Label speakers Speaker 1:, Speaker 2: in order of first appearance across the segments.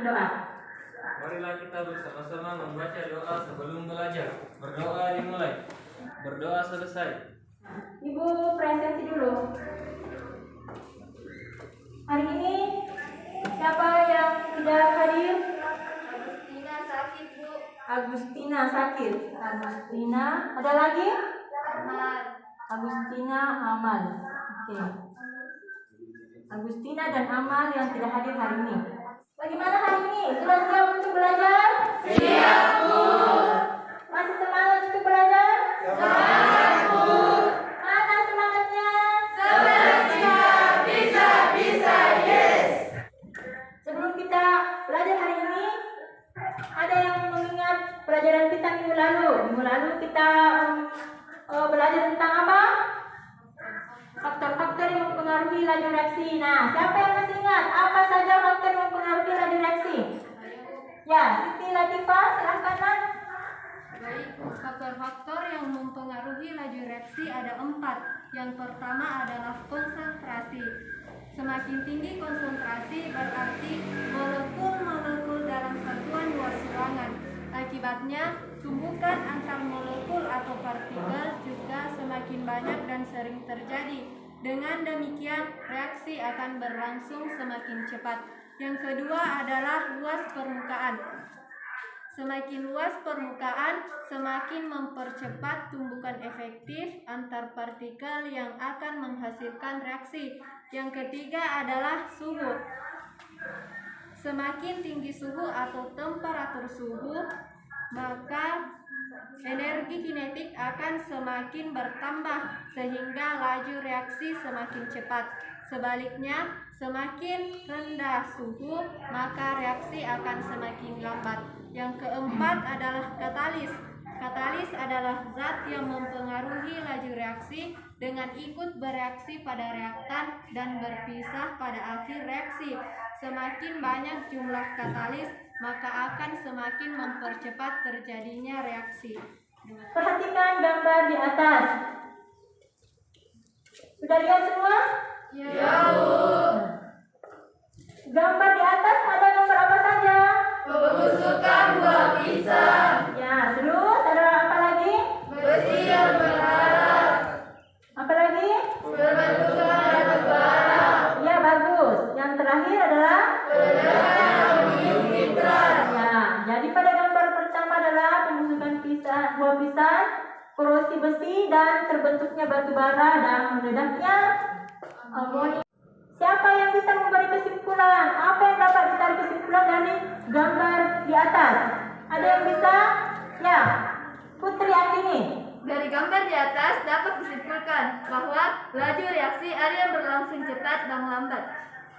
Speaker 1: berdoa.
Speaker 2: Marilah kita bersama-sama membaca doa sebelum belajar. Berdoa dimulai, berdoa selesai.
Speaker 1: Ibu presensi dulu. Hari ini siapa yang tidak hadir?
Speaker 3: Agustina sakit, Bu.
Speaker 1: Agustina sakit. Agustina, ada lagi?
Speaker 3: Amal.
Speaker 1: Agustina, Amal. Oke. Agustina dan Amal yang tidak hadir hari ini. Bagaimana hari ini? Sudah siap untuk belajar?
Speaker 3: Siap, Bu.
Speaker 1: Masih semangat untuk belajar?
Speaker 3: Semangat, Bu.
Speaker 1: Mana semangatnya?
Speaker 3: Semangat, bisa, yes.
Speaker 1: Sebelum kita belajar hari ini, ada yang mengingat pelajaran kita minggu lalu. Minggu lalu kita belajar tentang apa? Faktor-faktor yang mempengaruhi laju reaksi. Nah, siapa yang masih ingat apa saja faktor yang mempengaruhi laju reaksi? Ya, Siti Latifah, silahkan Nan.
Speaker 4: Baik, faktor-faktor yang mempengaruhi laju reaksi ada 4. Yang pertama adalah konsentrasi. Semakin tinggi konsentrasi berarti molekul-molekul dalam satuan luas ruangan. Akibatnya, tumbukan antar molekul atau partikel juga semakin banyak dan sering terjadi. Dengan demikian, reaksi akan berlangsung semakin cepat. Yang kedua adalah luas permukaan. Semakin luas permukaan, semakin mempercepat tumbukan efektif antar partikel yang akan menghasilkan reaksi. Yang ketiga adalah suhu. Semakin tinggi suhu atau temperatur suhu, maka energi kinetik akan semakin bertambah sehingga laju reaksi semakin cepat. Sebaliknya, semakin rendah suhu, maka reaksi akan semakin lambat. Yang keempat adalah katalis. Katalis adalah zat yang mempengaruhi laju reaksi dengan ikut bereaksi pada reaktan dan berpisah pada akhir reaksi. Semakin banyak jumlah katalis, maka akan semakin mempercepat terjadinya reaksi.
Speaker 1: Perhatikan gambar di atas. Sudah lihat semua?
Speaker 3: Ya, Bu.
Speaker 1: Gambar di atas ada gambar apa saja?
Speaker 3: Pembusukan buah pisang.
Speaker 1: Ya, terus ada apa lagi?
Speaker 3: Besi yang berkarat.
Speaker 1: Apa lagi?
Speaker 3: Pembentukan batu bara.
Speaker 1: Ya, bagus. Yang terakhir adalah
Speaker 3: Ledakan aluminium nitrat.
Speaker 1: ya. Jadi pada gambar pertama adalah pembusukan buah pisang, korosi besi dan terbentuknya batu bara dan meledaknya amonium. Siapa yang bisa memberi kesimpulan? Apa yang dapat ditarik kesimpulan dari gambar di atas? Ada yang bisa? Ya, Putri Andini.
Speaker 3: Dari gambar di atas dapat disimpulkan bahwa laju reaksi ada yang berlangsung cepat dan lambat.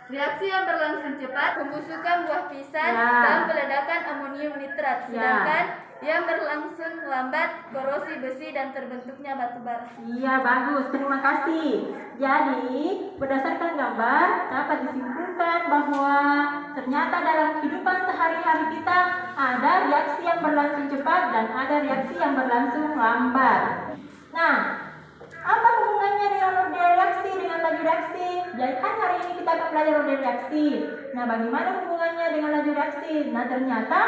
Speaker 3: Reaksi yang berlangsung cepat pembusukan buah pisang
Speaker 1: Ya.
Speaker 3: dan peledakan amonium nitrat.
Speaker 1: Ya.
Speaker 3: Sedangkan yang berlangsung lambat korosi besi dan terbentuknya batu bara.
Speaker 1: Iya, bagus. Terima kasih. Jadi, berdasarkan gambar dapat disimpulkan bahwa ternyata dalam kehidupan sehari-hari kita ada reaksi yang berlangsung cepat dan ada reaksi yang berlangsung lambat. Nah, apa hubungannya dengan order reaksi dengan laju reaksi? Jadi kan hari ini kita akan belajar order reaksi. Nah, bagaimana hubungannya dengan laju reaksi? Nah, ternyata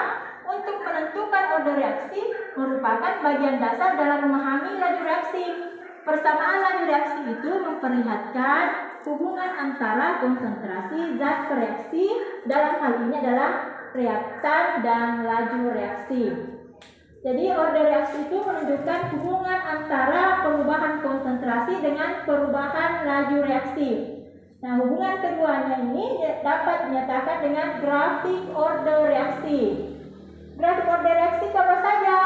Speaker 1: untuk menentukan order reaksi merupakan bagian dasar dalam memahami laju reaksi. Persamaan laju reaksi itu memperlihatkan hubungan antara konsentrasi zat reaksi, dalam hal ini adalah reaktan dan laju reaksi. Jadi order reaksi itu menunjukkan hubungan antara perubahan konsentrasi dengan perubahan laju reaksi. Nah, hubungan keduanya ini dapat dinyatakan dengan grafik order reaksi. Grafik order reaksi itu apa saja?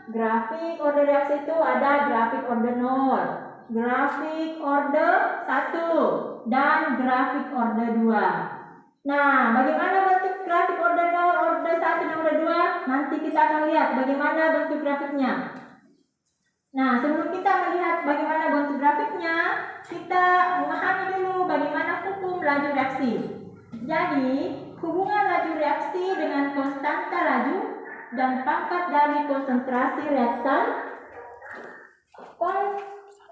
Speaker 1: Grafik order reaksi itu ada grafik order 0, grafik order 1, dan grafik order 2. Nah, bagaimana bentuk grafik order 0, order 1, dan order 2? Nanti kita akan lihat bagaimana bentuk grafiknya. Nah, sebelum kita melihat bagaimana bentuk grafiknya, kita memahami dulu bagaimana hukum laju reaksi. Jadi, hubungan laju reaksi dengan konstanta laju dan pangkat dari konsentrasi reaktan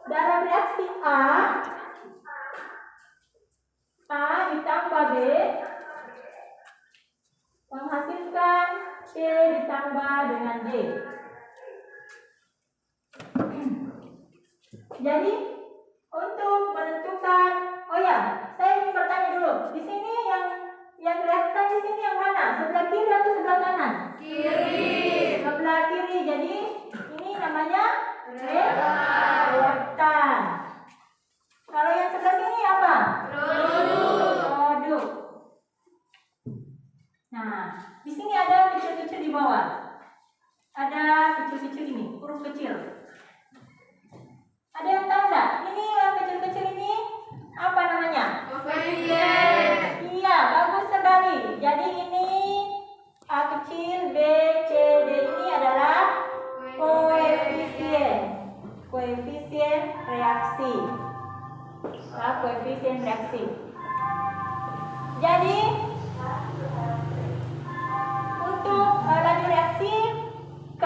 Speaker 1: dalam reaksi A ditambah B, Jadi untuk menentukan, oh ya, saya ingin bertanya dulu. Di sini yang reaktan di sini yang mana? Sebelah kiri atau sebelah kanan?
Speaker 3: Kiri.
Speaker 1: Sebelah kiri. Jadi ini namanya reaktan. Kalau yang sebelah sini apa? Produk. Nah, di sini ada kecil-kecil di bawah. Ada kecil-kecil ini, huruf kecil. Ada yang tahu nggak? Ini yang kecil-kecil ini apa namanya?
Speaker 3: Koefisien.
Speaker 1: Iya, bagus sekali. Jadi ini A kecil, B, C, D ini adalah koefisien. Koefisien reaksi. Koefisien reaksi. Jadi untuk laju reaksi K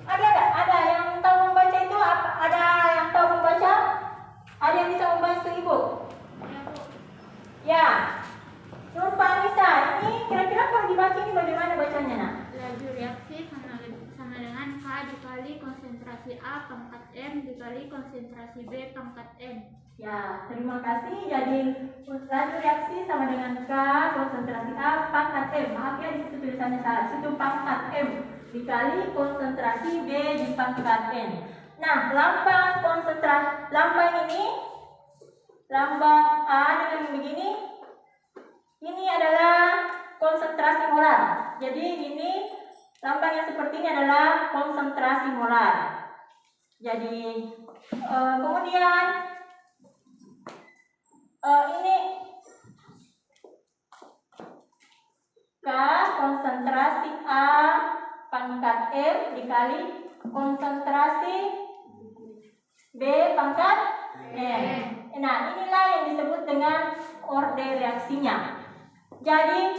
Speaker 1: ada yang tahu membaca itu apa? Ada yang tahu membaca? Ada yang bisa membantu Ibu? Ya. Nurfa Anissa, ini kira-kira kalau dibaca ini bagaimana bacanya, Nak?
Speaker 5: Laju reaksi sama dengan K dikali konsentrasi A pangkat M dikali konsentrasi B pangkat N.
Speaker 1: Ya, terima kasih. Jadi laju reaksi sama dengan K konsentrasi A pangkat M. Maaf ya, di situ tulisannya salah. Situ pangkat M dikali konsentrasi B di pangkat N. Nah, lambang ini, lambang A dengan begini, ini adalah konsentrasi molar. Jadi ini lambang yang seperti ini adalah konsentrasi molar. Jadi kemudian ini K konsentrasi A pangkat M dikali konsentrasi B pangkat M. Nah, inilah yang disebut dengan orde reaksinya. Jadi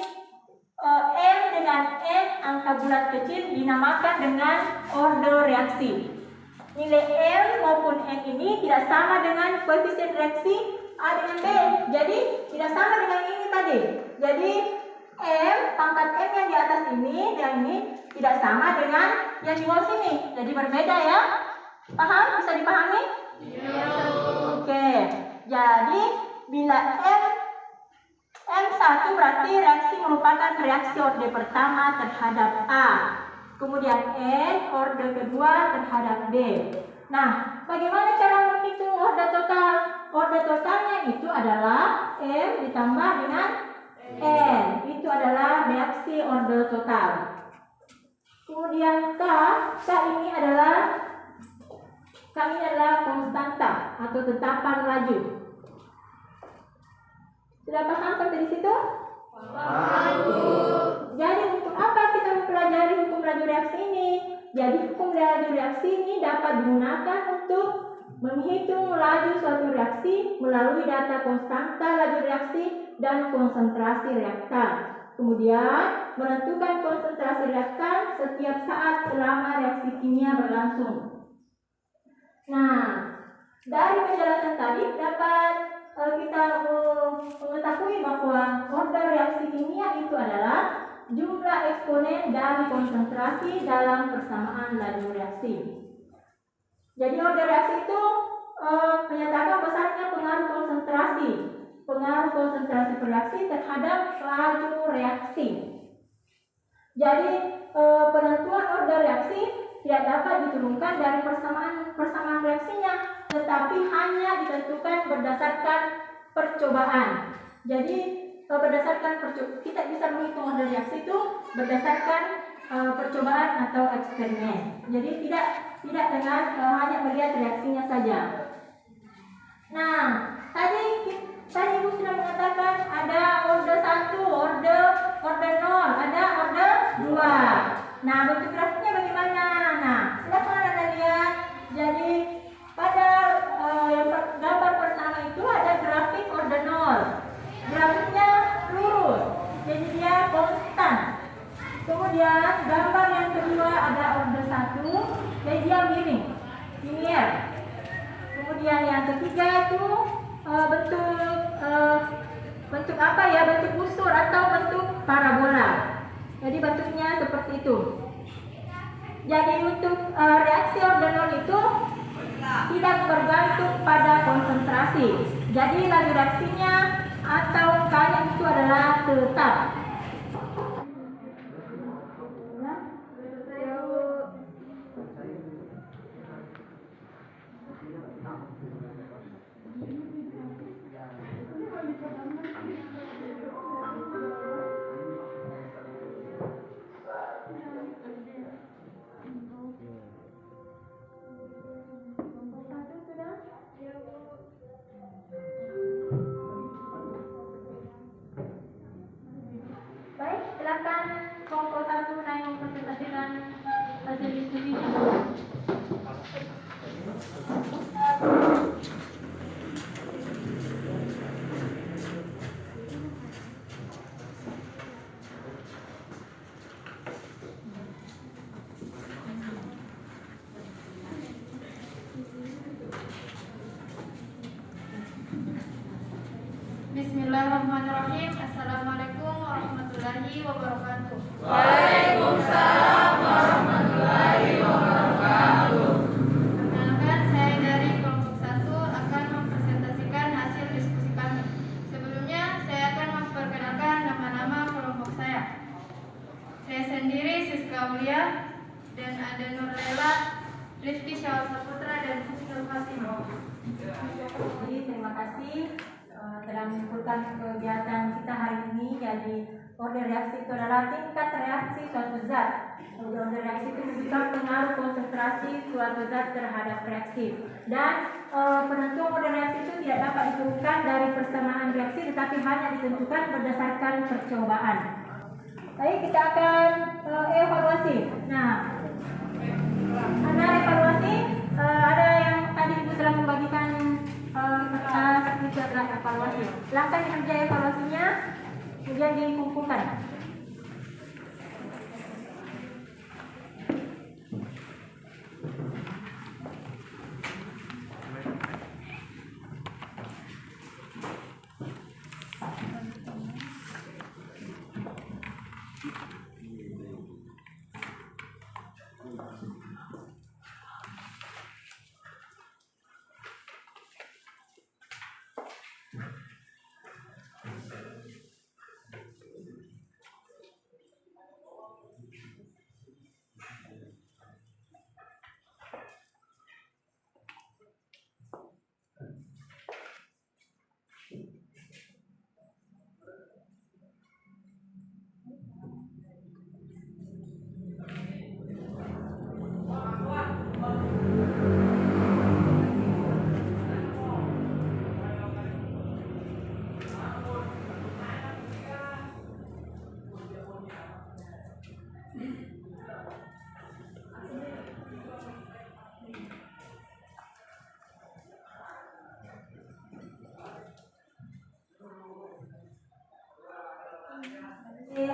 Speaker 1: M dengan N angka bulat kecil dinamakan dengan orde reaksi. Nilai M maupun N ini tidak sama dengan koefisien reaksi A dengan B. Jadi tidak sama dengan ini tadi. Jadi M pangkat M yang di atas ini dan ini tidak sama dengan yang di bawah sini. Jadi berbeda ya. Paham? Bisa dipahami?
Speaker 3: Iya.
Speaker 1: Oke. Jadi bila M1 berarti reaksi merupakan reaksi orde pertama terhadap A. Kemudian N orde kedua terhadap B. Nah, bagaimana cara menghitung orde total? Orde totalnya itu adalah M ditambah dengan N. Itu adalah reaksi orde total. Kemudian K ini adalah konstanta atau tetapan laju. Sudah paham sampai di situ? Jadi untuk apa kita mempelajari hukum laju reaksi ini? Jadi hukum laju reaksi ini dapat digunakan untuk menghitung laju suatu reaksi melalui data konstanta laju reaksi dan konsentrasi reaktan. Kemudian menentukan konsentrasi reaktan setiap saat selama reaksi kimia berlangsung. Nah, dari penjelasan tadi dapat kita mengetahui bahwa orde reaksi kimia itu adalah jumlah eksponen dari konsentrasi dalam persamaan laju reaksi. Jadi orde reaksi itu menyatakan besarnya pengaruh konsentrasi reaksi terhadap laju reaksi. Jadi penentuan orde reaksi tidak dapat diturunkan dari persamaan reaksinya, tetapi hanya ditentukan berdasarkan percobaan. Jadi kita bisa menghitung orde reaksi itu berdasarkan percobaan atau eksperimen. Jadi tidak dengan hanya melihat reaksinya saja. Nah, tadi Ibu sudah mengatakan ada orde 1, orde 0, ada orde 2. Nah, bentuk grafiknya bagaimana? Nah, silakan Anda lihat. Jadi pada gambar pertama itu ada grafik orde 0. Grafiknya lurus, jadi dia konstan. Kemudian gambar yang kedua ada orde 1, jadi dia miring, linear. Kemudian yang ketiga itu bentuk apa ya? Bentuk busur atau bentuk parabola. Jadi bentuknya seperti itu. Jadi untuk reaksi orde 0 itu tidak bergantung pada konsentrasi. Jadi laju reaksinya atau K-nya itu adalah tetap. Baik, silakan kelompok 1 naik mempresentasikan hasil diskusinya.
Speaker 4: Bismillahirrahmanirrahim. Assalamualaikum warahmatullahi wabarakatuh.
Speaker 3: Waalaikumsalam warahmatullahi wabarakatuh.
Speaker 4: Perkenalkan, saya dari kelompok 1 akan mempresentasikan hasil diskusi kami. Sebelumnya, saya akan memperkenalkan nama-nama kelompok saya. Saya sendiri Siska Aulia dan ada Nurlela, Rizky Syawal Saputra dan Husnul Fatimah.
Speaker 1: Jadi terima kasih telah menyimpulkan kegiatan kita hari ini. Jadi order reaksi itu adalah tingkat reaksi suatu zat. Order reaksi itu menunjukkan pengaruh konsentrasi suatu zat terhadap reaksi. Dan penentuan order reaksi itu tidak dapat ditentukan dari persamaan reaksi, tetapi hanya ditentukan berdasarkan percobaan. Baik, kita akan evaluasi. Nah, ada evaluasi. Ada yang tadi Ibu telah membagikan kertas itu adalah evaluasi. Langkah kerja evaluasinya kemudian dikumpulkan.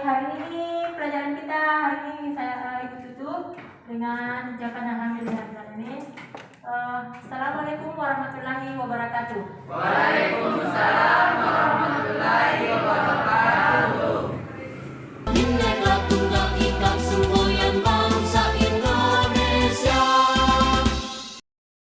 Speaker 1: Hari ini pelajaran kita hari ini saya tutup dengan ucapan alhamdulillah. Assalamualaikum warahmatullahi wabarakatuh.
Speaker 3: Waalaikumsalam